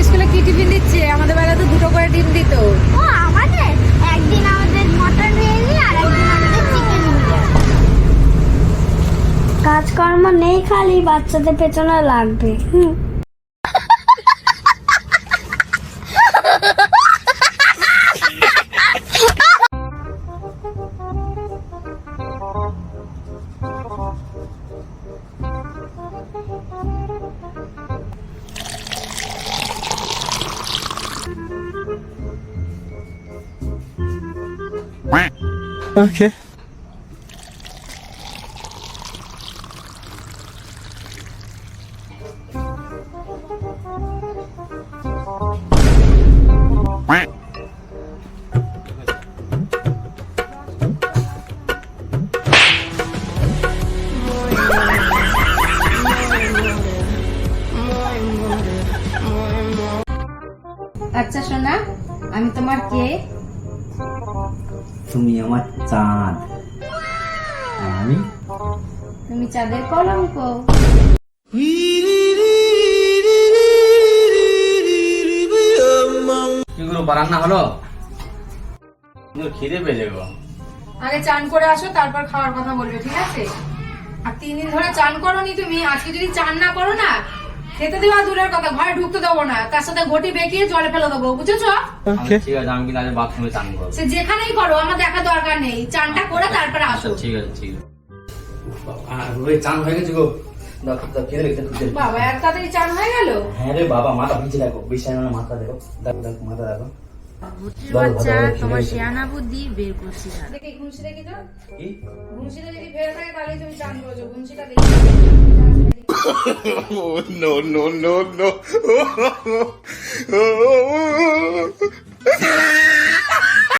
স্কুলে কি টিফিন দিচ্ছে? আমাদের বেলা তো 2টো করে ডিম দিত। ও আমাদের একদিন আমাদের মটন বিরিয়ানি আর একদিন আমাদের চিকেন বিরিয়ানি। কাজকর্ম নেই, খালি বাচ্চাদের পেছনে লাগবে। Okay. আচ্ছা সোনা, আমি তোমার কে? তুমি আমার চাঁদ আর আমি তুমি চাঁদের কলঙ্ক। কি করো, রান্না হলো? খিদে পেয়ে যাবো। আগে চান করে আসো, তারপর খাওয়ার কথা বলবে, ঠিক আছে? আর 3 দিন ধরে চান করোনি তুমি, আজকে যদি চান না করো না, খেতে দেওয়া দূরের কথা, ঘরে ঢুকতে দেবো না, তার সাথে ঘটি বেঁকিয়ে জলে ফেলে দেবো, বুঝেছো? ঠিক আছে, আমি কিন্তু আজ বাথরুমে চান করবো। সে যেখানেই করো, আমার দেখা দরকার নেই, চানটা করে তারপরে আসো। ঠিক আছে ঠিক আছে। চান হয়ে গেছে গো। বাবা এত তাড়াতাড়ি চান হয়ে গেল? হ্যাঁ রে বাবা, মাথা ভিজে দেখো, বিছানা না, মাথা দেখো, দেখো দেখো মাথা দেখো। বাচ্চা তোমার শিয়ানা বুদ্ধি বের করছি না। দেখি ঘুমসি দেখি তো। কি? ঘুমসিটা যদি বের থাকে তাহলে তুমি চান করেছো, ঘুমসিটা দেখি। No, no, no, no.